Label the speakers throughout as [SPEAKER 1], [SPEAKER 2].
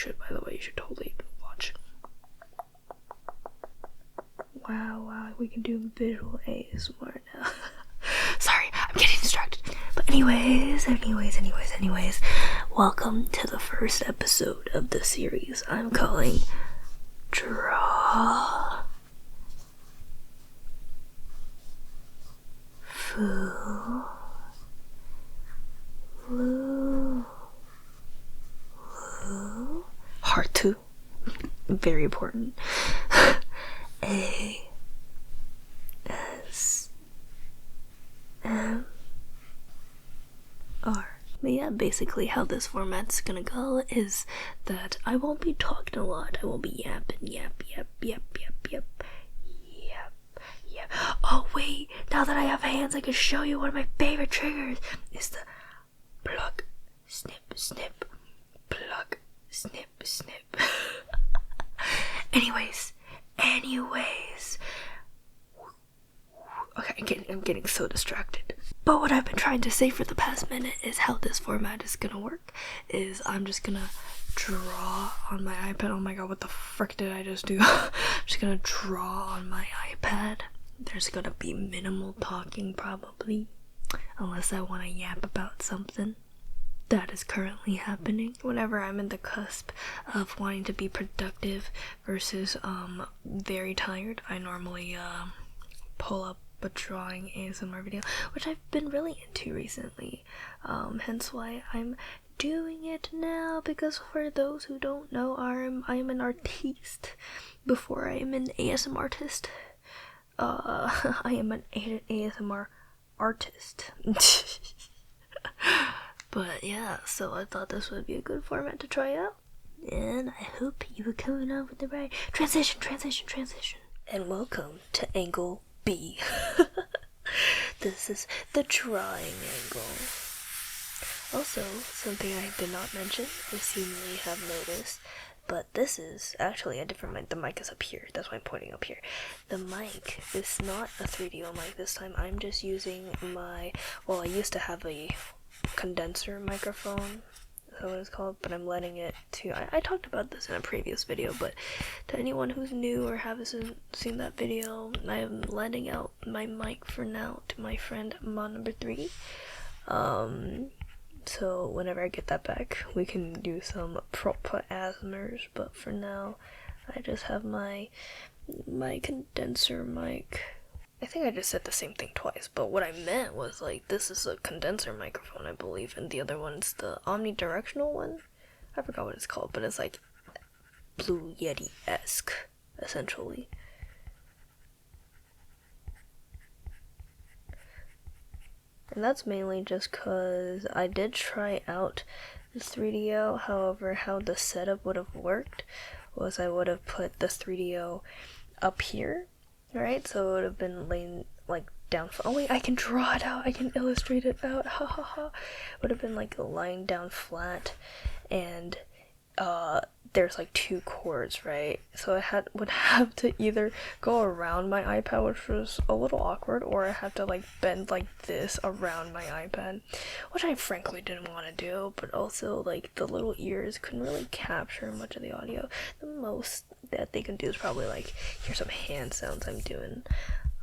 [SPEAKER 1] should, by the way. You should totally watch. Wow, we can do visual ASMR now. Sorry, I'm getting distracted. But anyways, welcome to the first episode of the series I'm calling DRAWFULULU. Heart 2. Very important. ASMR. But yeah, basically how this format's gonna go is that I won't be talking a lot. I won't be yapping, yap. Oh wait, now that I have hands, I can show you one of my favorite triggers. Is the plug, snip, plug, snip. Anyways. Okay, I'm getting so distracted. But what I've been trying to say for the past minute is how this format is gonna work. Is I'm just gonna draw on my iPad. Oh my god, what the frick did I just do? I'm just gonna draw on my iPad. There's gonna be minimal talking probably, unless I want to yap about something. That is currently happening. Whenever I'm in the cusp of wanting to be productive versus very tired, I normally pull up a drawing ASMR video, which I've been really into recently. Hence why I'm doing it now, because for those who don't know, I'm an artiste before I am an ASMR artist. I am an ASMR artist. But yeah, so I thought this would be a good format to try out, and I hope you were coming up with the right transition. And welcome to angle B. This is the drawing angle. Also, something I did not mention, as you may have noticed, but this is actually a different mic. The mic is up here. That's why I'm pointing up here. The mic is not a 3DO mic this time. I'm just using my, well, I used to have a condenser microphone, that's what it's called, but I'm letting it to, I talked about this in a previous video, but to anyone who's new or hasn't seen that video, I am letting out my mic for now to my friend Mod number 3. So whenever I get that back, we can do some proper ASMRs, but for now, I just have my condenser mic. I think I just said the same thing twice, but what I meant was, like, this is a condenser microphone, I believe, and the other one's the omnidirectional one? I forgot what it's called, but it's like Blue Yeti-esque, essentially. And that's mainly just because I did try out the 3DO, however, how the setup would have worked was I would have put the 3DO up here. Right, so it would have been laying like down. Oh wait, I can draw it out. I can illustrate it out. Ha ha ha. Would have been like lying down flat, and there's like 2 cords, right? So I would have to either go around my iPad, which was a little awkward, or I had to like bend like this around my iPad, which I frankly didn't want to do. But also, like, the little ears couldn't really capture much of the audio. The most that they can do is probably like hear some hand sounds I'm doing.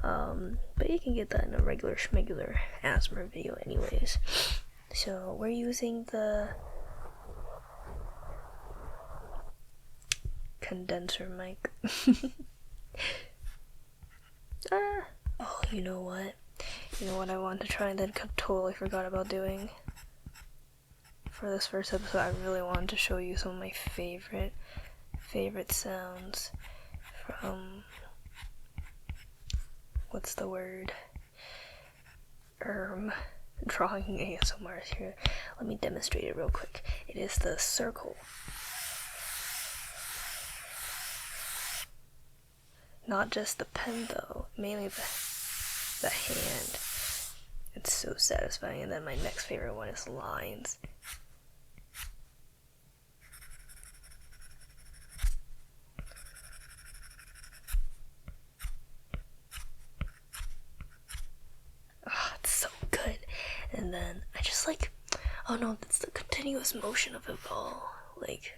[SPEAKER 1] But you can get that in a regular schmegular ASMR video anyways. So we're using the condenser mic. Oh, you know what I wanted to try and then totally forgot about doing for this first episode. I really wanted to show you some of my favorite sounds from, what's the word, drawing ASMRs here. Let me demonstrate it real quick. It is the circle. Not just the pen though, mainly the hand. It's so satisfying. And then my next favorite one is lines. Oh, it's so good. And then I just like, oh no, that's the continuous motion of it all. Like,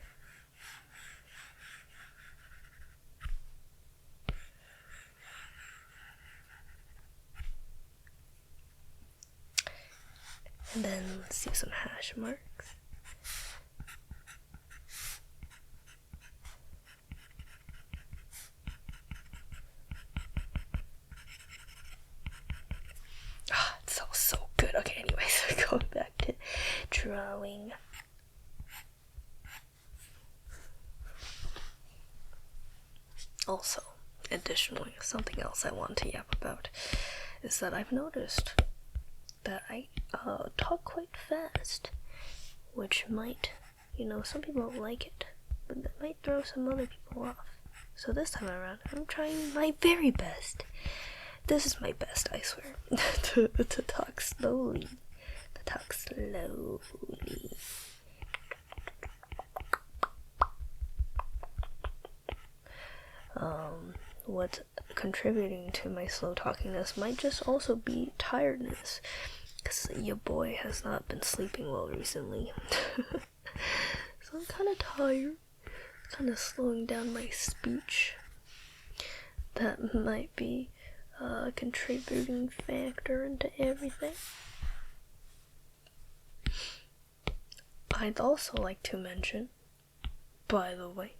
[SPEAKER 1] And then let's do some hash marks. Ah, it smells so good. Okay, anyways, going back to drawing. Also, additionally, something else I want to yap about is that I've noticed that I talk quite fast, which might, some people don't like it, but that might throw some other people off. So this time around, I'm trying my very best. This is my best, I swear, to talk slowly. What's contributing to my slow talkingness might just also be tiredness, because your boy has not been sleeping well recently. So I'm kind of tired, kind of slowing down my speech. That might be a contributing factor into everything. I'd also like to mention, by the way,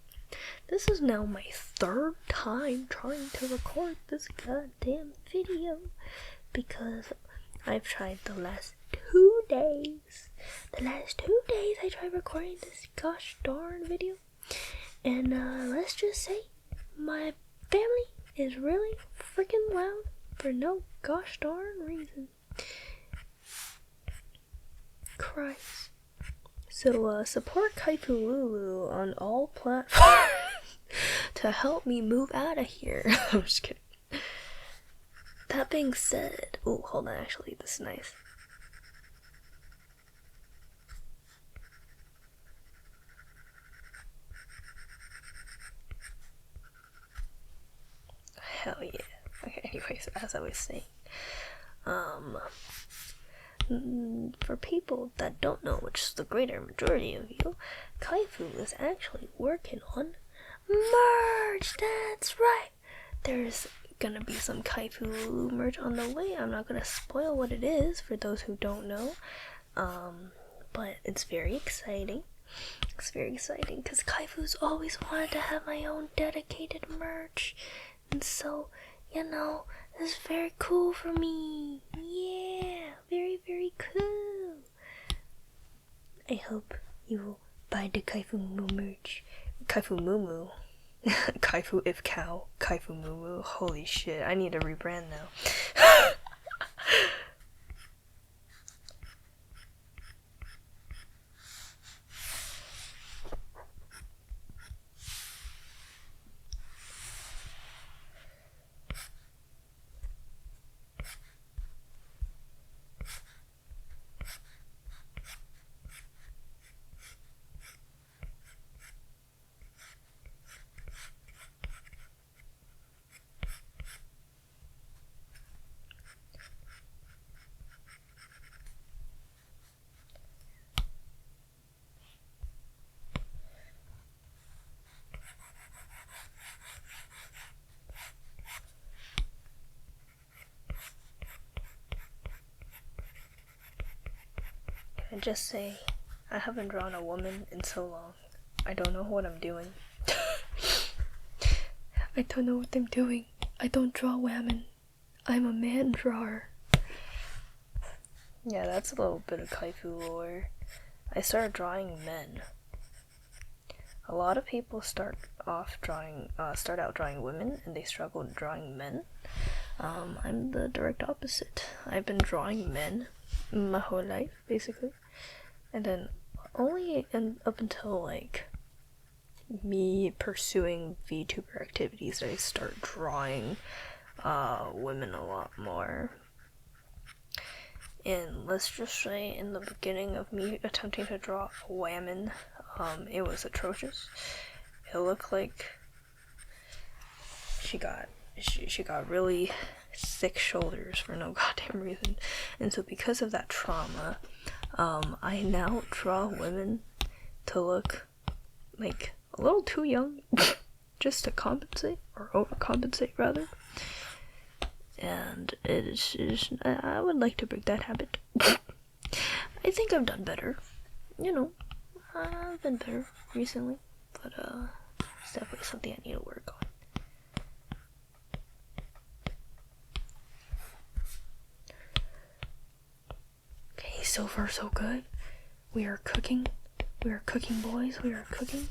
[SPEAKER 1] this is now my third time trying to record this goddamn video, because I've tried the last 2 days. I tried recording this gosh darn video, and let's just say my family is really freaking loud for no gosh darn reason. Christ. So support KAIFU on all platforms to help me move out of here. I'm just kidding. That being said, oh, hold on, actually, this is nice. Hell yeah. Okay, anyways, as I was saying, for people that don't know, which is the greater majority of you, KAIFU is actually working on merch. That's right. There's gonna be some KAIFU merch on the way. I'm not gonna spoil what it is for those who don't know, but it's very exciting. It's very exciting because KAIFU's always wanted to have my own dedicated merch, and so, it's very cool for me. Yeah, very, very cool. I hope you will buy the KAIFU merch. KAIFU Mumu. KAIFU if cow. KAIFU Mumu. Holy shit, I need to rebrand now. I just say, I haven't drawn a woman in so long. I don't know what I'm doing. I don't know what I'm doing. I don't draw women. I'm a man drawer. Yeah, that's a little bit of KAIFU lore. I started drawing men. A lot of people start out drawing women, and they struggle drawing men. I'm the direct opposite. I've been drawing men my whole life, basically. And then only up until me pursuing VTuber activities did I start drawing women a lot more. And let's just say in the beginning of me attempting to draw women, it was atrocious. It looked like she got really thick shoulders for no goddamn reason. And so because of that trauma, I now draw women to look like a little too young just to compensate, or overcompensate rather. And I would like to break that habit. I think I've done better. You know, I've been better recently, but it's definitely something I need to work on. Okay, so far so good. We are cooking. We are cooking, boys. We are cooking.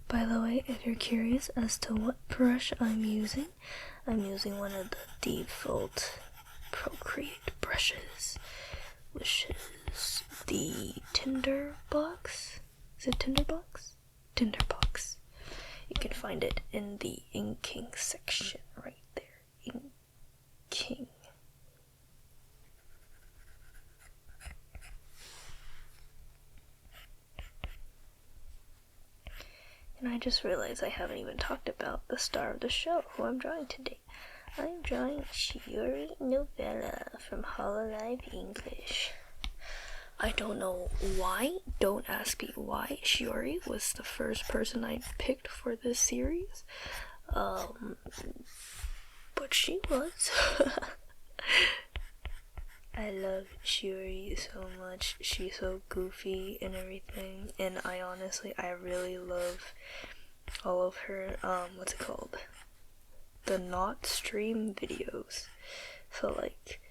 [SPEAKER 1] By the way, if you're curious as to what brush I'm using one of the default Procreate brushes, which is the Tinderbox. Is it Tinderbox? Tinderbox. You can find it in the inking section right there. Inking. And I just realized I haven't even talked about the star of the show, who I'm drawing today. I'm drawing Shiori Novella from Hololive English. I don't know why, don't ask me why Shiori was the first person I picked for this series. But she was. I love Shiori so much. She's so goofy and everything, and I really love all of her, what's it called? The not stream videos. So like,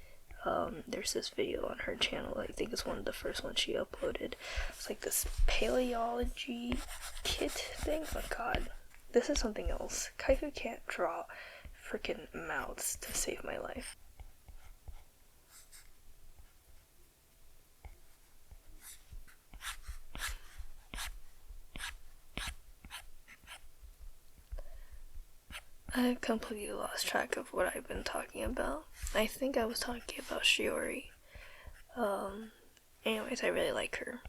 [SPEAKER 1] there's this video on her channel, I think it's one of the first ones she uploaded. It's like this paleology kit thing. Oh god, this is something else. KAIFU can't draw freaking mouths to save my life. I've completely lost track of what I've been talking about. I think I was talking about Shiori. Anyways, I really like her.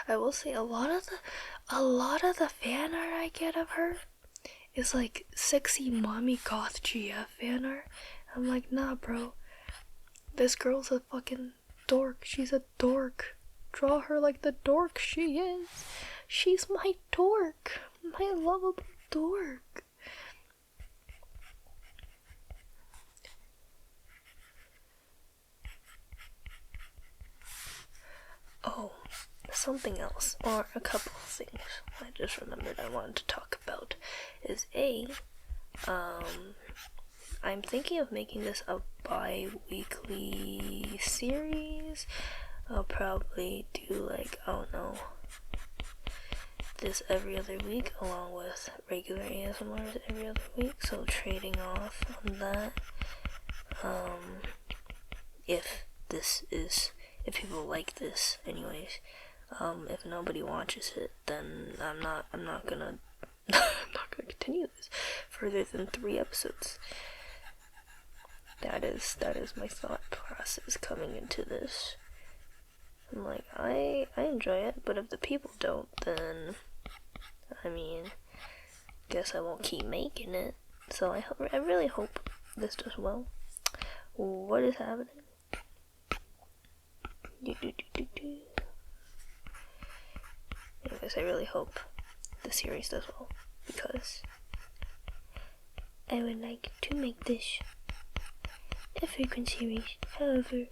[SPEAKER 1] I will say a lot of the fan art I get of her is like sexy mommy goth GF fan art. I'm like, nah, bro. This girl's a fucking dork. She's a dork. Draw her like the dork she is. She's my dork. My lovable dork. Oh, something else, or a couple of things I just remembered I wanted to talk about is I'm thinking of making this a bi-weekly series. I'll probably do like, I don't know, this every other week along with regular ASMRs every other week, so trading off on that. If people like this, anyways. If nobody watches it, then I'm not gonna continue this further than 3 episodes. That is my thought process coming into this. I'm like, I enjoy it, but if the people don't, then I mean, guess I won't keep making it. So I really hope this does well. What is happening? Anyways, I really hope the series does well, because I would like to make this a frequent series. However,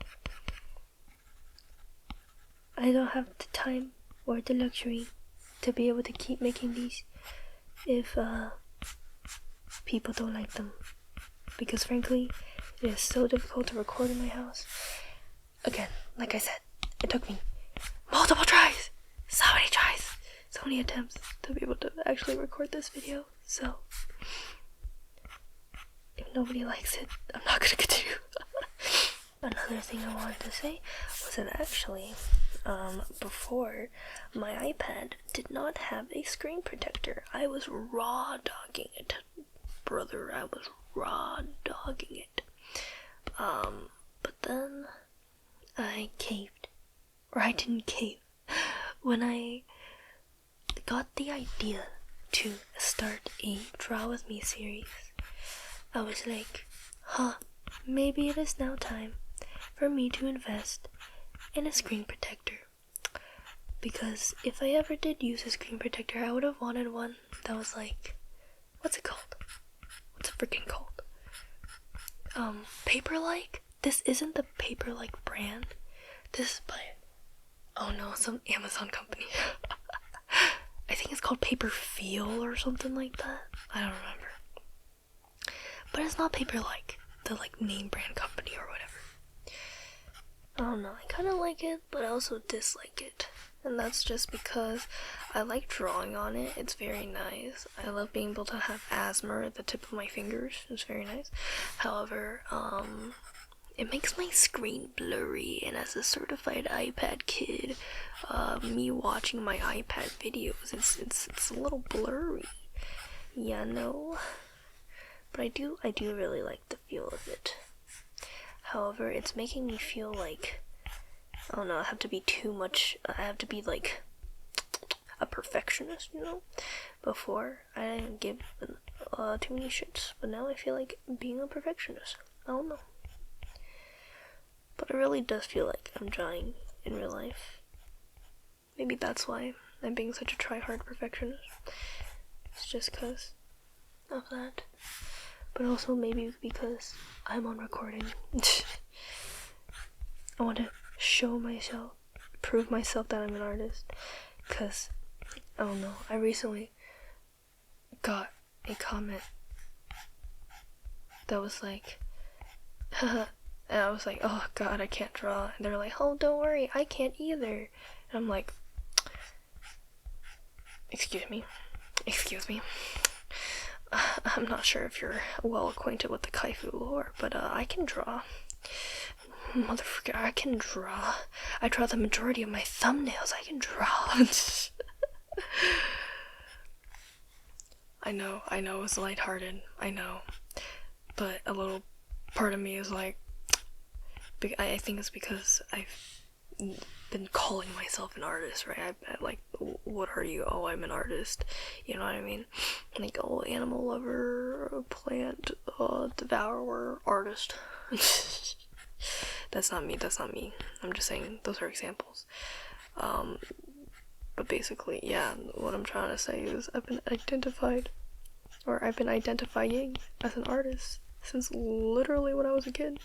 [SPEAKER 1] I don't have the time or the luxury to be able to keep making these if people don't like them, because frankly, it is so difficult to record in my house. Again, like I said, it took me multiple tries, so many attempts to be able to actually record this video. So if nobody likes it, I'm not gonna continue. Another thing I wanted to say was that actually, before, my iPad did not have a screen protector. I was raw dogging it, brother. I was raw dogging it. But then I caved. Or I didn't cave. When I got the idea to start a Draw With Me series, I was like, maybe it is now time for me to invest in a screen protector. Because if I ever did use a screen protector, I would have wanted one that was like, what's it called? What's it freaking called? Paper-like? This isn't the Paper-like brand. This is by, oh no, some Amazon company. I think it's called Paper Feel or something like that. I don't remember. But it's not Paper-like, the like name brand company or whatever. I don't know, I kind of like it, but I also dislike it. And that's just because I like drawing on it. It's very nice. I love being able to have asthma at the tip of my fingers. It's very nice. However, it makes my screen blurry, and as a certified iPad kid, me watching my iPad videos, it's a little blurry. Yeah, no. But I do really like the feel of it. However, it's making me feel like, I don't know, I have to be like a perfectionist, you know? Before, I didn't give too many shits, but now I feel like being a perfectionist. I don't know. But it really does feel like I'm drawing in real life. Maybe that's why I'm being such a try-hard perfectionist. It's just because of that. But also maybe because I'm on recording. I want to show myself, prove myself that I'm an artist. Because, I don't know, I recently got a comment that was like, haha. And I was like, oh god, I can't draw. And they're like, oh, don't worry, I can't either. And I'm like, excuse me. I'm not sure if you're well acquainted with the KAIFU lore, but I can draw. Motherfucker, I can draw. I draw the majority of my thumbnails. I can draw. I know, it's lighthearted. I know. But a little part of me is like, I think it's because I've been calling myself an artist, right? I like, what are you? Oh, I'm an artist. You know what I mean? Like, oh, animal lover, plant devourer, artist. That's not me. I'm just saying those are examples. But basically, yeah, what I'm trying to say is I've been identifying as an artist since literally when I was a kid.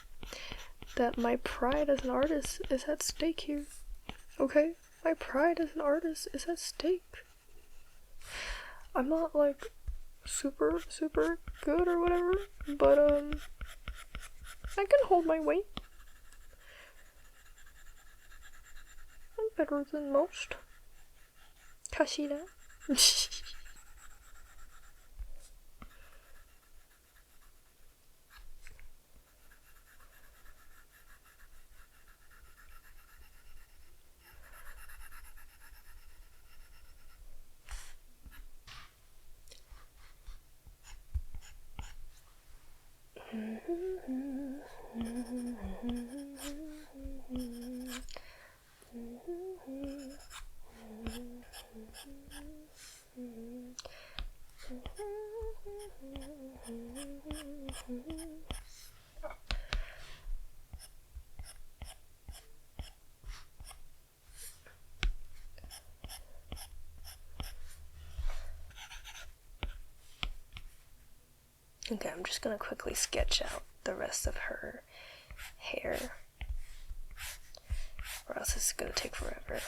[SPEAKER 1] That my pride as an artist is at stake here. Okay? My pride as an artist is at stake. I'm not like super good or whatever, but I can hold my weight. I'm better than most. Kashira. Okay, I'm just gonna quickly sketch out the rest of her hair, or else it's gonna take forever.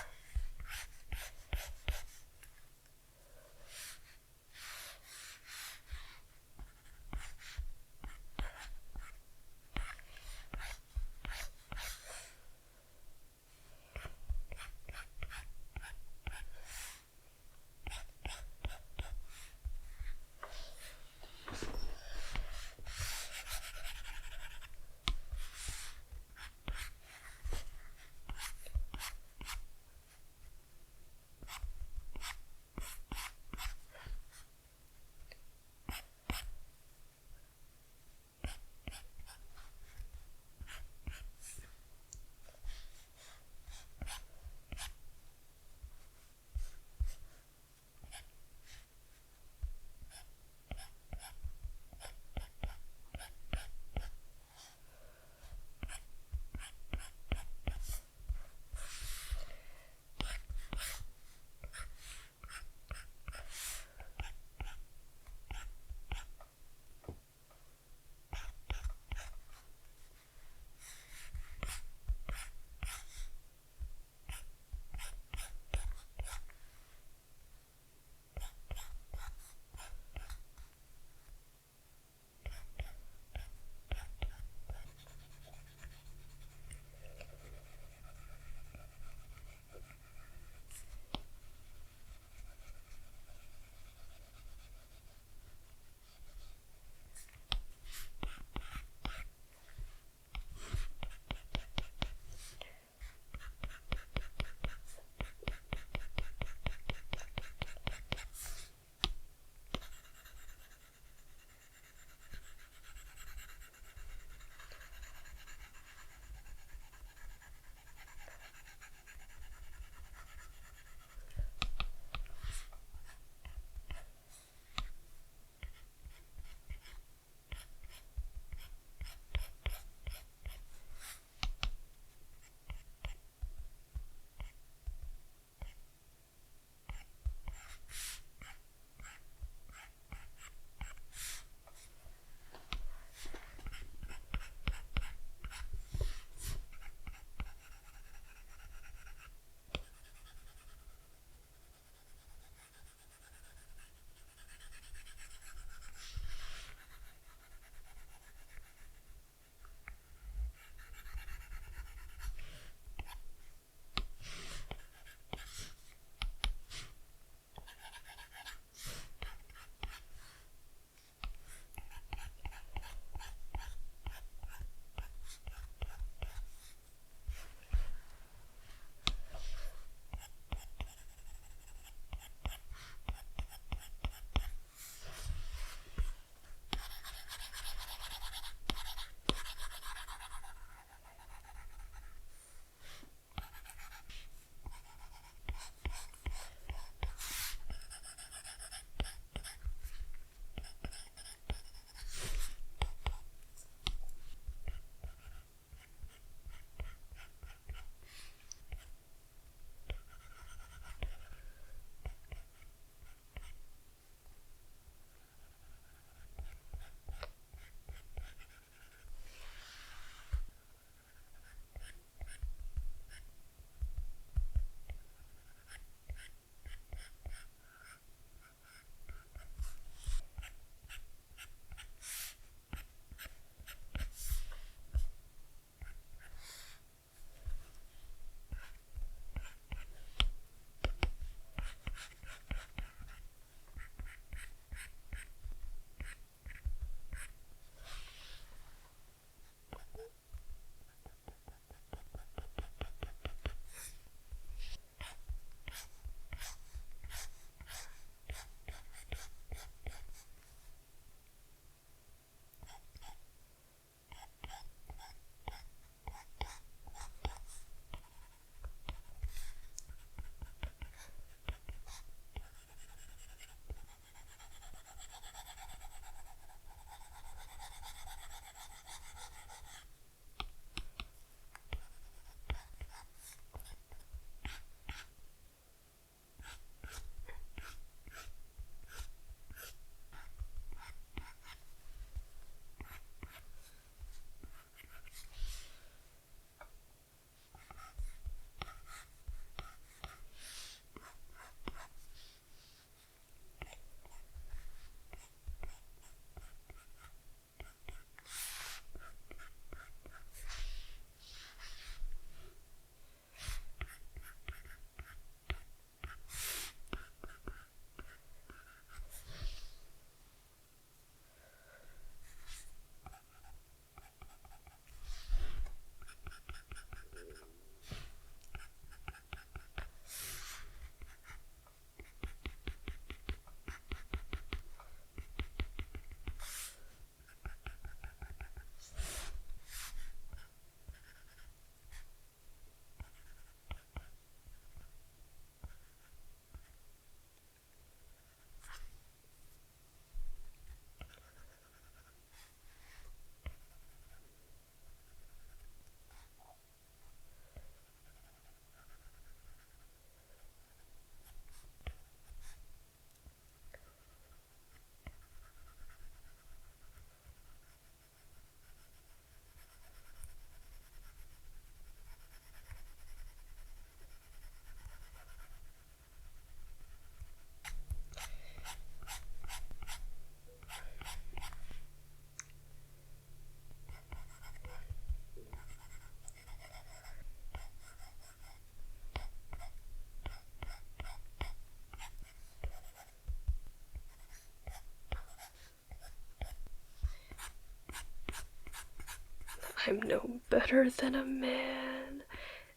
[SPEAKER 1] I'm no better than a man.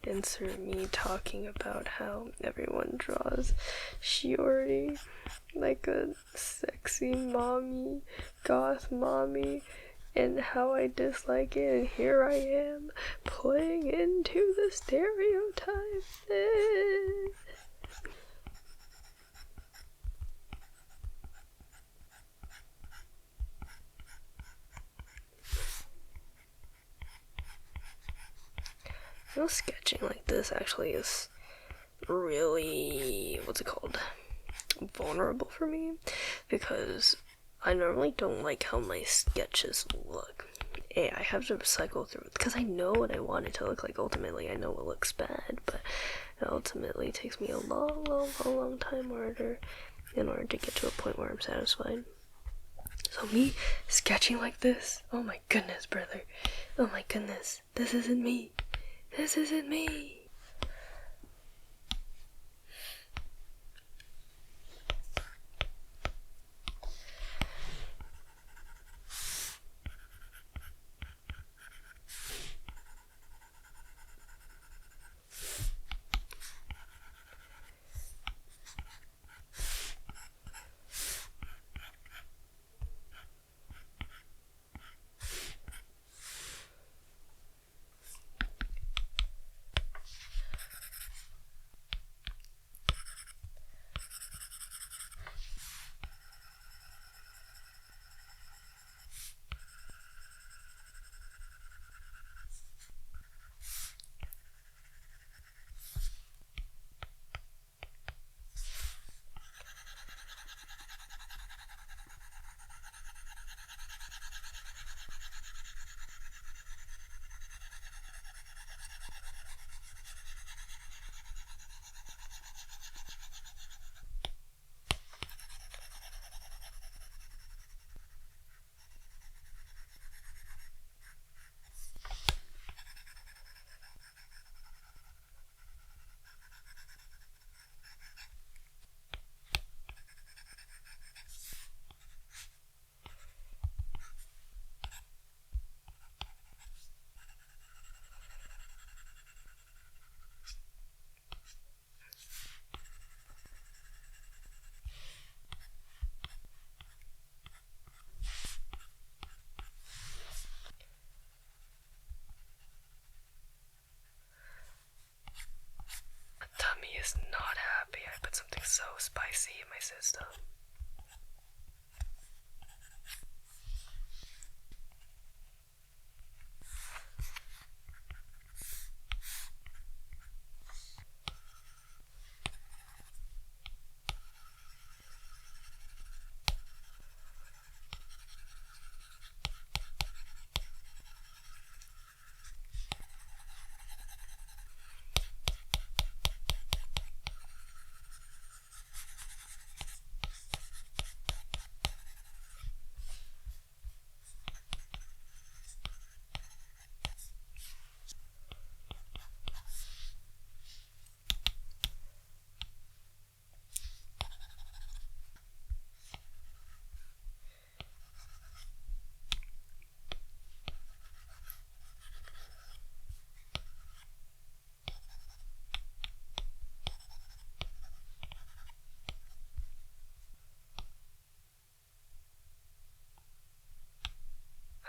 [SPEAKER 1] Insert me talking about how everyone draws Shiori like a sexy mommy, goth mommy, and how I dislike it, and here I am playing into the stereotype. You know, sketching like this actually is really, what's it called, vulnerable for me, because I normally don't like how my sketches look. I have to cycle through it because I know what I want it to look like. Ultimately, I know it looks bad, but it ultimately takes me a long time in order to get to a point where I'm satisfied. So me sketching like this, oh my goodness, brother, oh my goodness, this isn't me. This isn't me. Tummy is not happy. I put something so spicy in my system.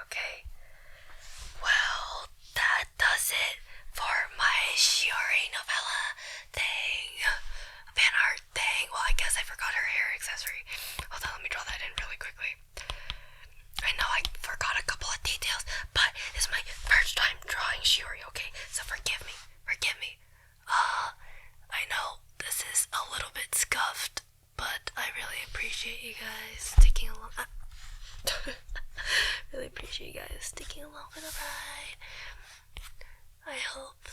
[SPEAKER 1] Okay, well, that does it for my Shiori Novella thing, fan art thing. Well, I guess I forgot her hair accessory. Hold on, let me draw that in really quickly. I know I forgot a couple of details, but it's my first time drawing Shiori, okay? So forgive me, forgive me. I know this is a little bit scuffed, but I really appreciate you guys sticking along. Really appreciate you guys sticking along for the ride. I hope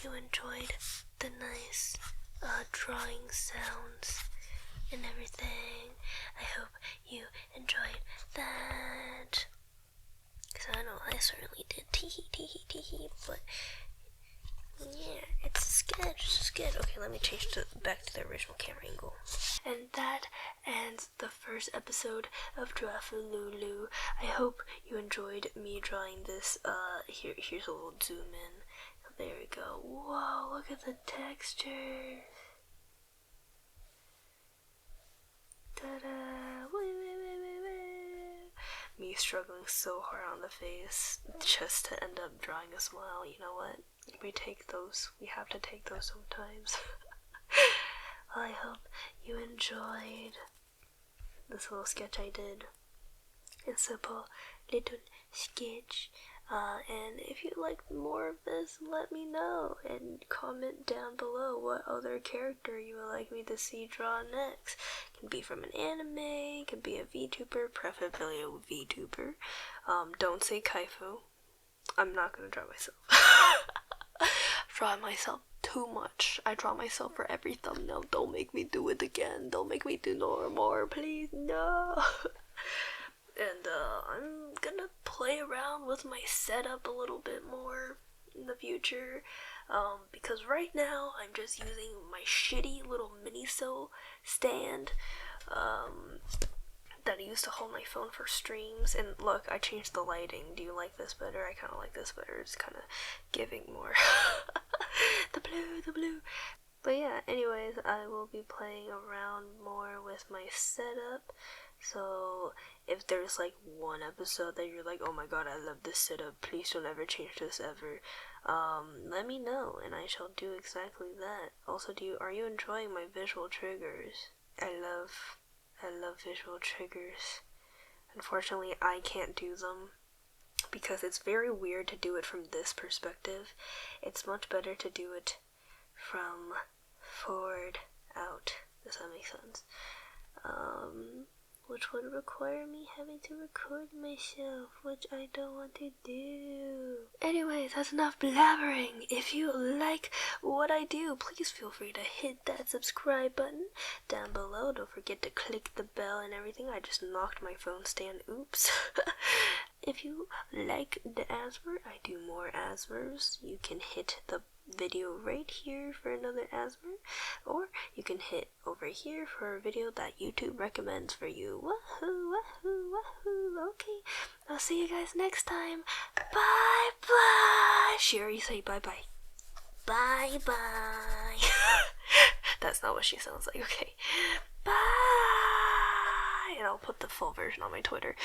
[SPEAKER 1] you enjoyed the nice drawing sounds and everything. I hope you enjoyed that. Because I know I certainly did. Tee hee, but yeah, it's a sketch. good. Okay, let me change back to the original camera angle. And that ends the first episode of DRAWFULULU. I hope you enjoyed me drawing this. Here's a little zoom in. There we go. Whoa, look at the texture. Ta-da! Me struggling so hard on the face just to end up drawing a smile. You know what? We have to take those sometimes. Well, I hope you enjoyed this little sketch I did. It's a simple little sketch. And if you'd like more of this, let me know and comment down below what other character you would like me to see draw next. It can be from an anime, it can be a VTuber, preferably a VTuber. Don't say KAIFU. I'm not gonna draw myself. Draw myself too much. I draw myself for every thumbnail. Don't make me do it again. Don't make me do no more, please. No. And I'm gonna play around with my setup a little bit more in the future, because right now I'm just using my shitty little mini-so stand that I used to hold my phone for streams. And look, I changed the lighting. Do you like this better? I kind of like this better. It's kind of giving more. The blue. But yeah, anyways, I will be playing around more with my setup. So if there's like one episode that you're like, oh my god, I love this setup, please don't ever change this ever, let me know and I shall do exactly that. Also, are you enjoying my visual triggers? I love visual triggers. Unfortunately, I can't do them because it's very weird to do it from this perspective. It's much better to do it from forward out. Does that make sense? Which would require me having to record myself, which I don't want to do. Anyways, that's enough blabbering. If you like what I do, please feel free to hit that subscribe button down below. Don't forget to click the bell and everything. I just knocked my phone stand. Oops. If you like the ASMR, I do more ASMRs. You can hit the video right here for another ASMR, or you can hit over here for a video that YouTube recommends for you. Wahoo, wahoo, wahoo. Okay, I'll see you guys next time. Bye bye. Shiori, say bye bye. Bye bye. That's not what she sounds like. Okay, bye. And I'll put the full version on my Twitter.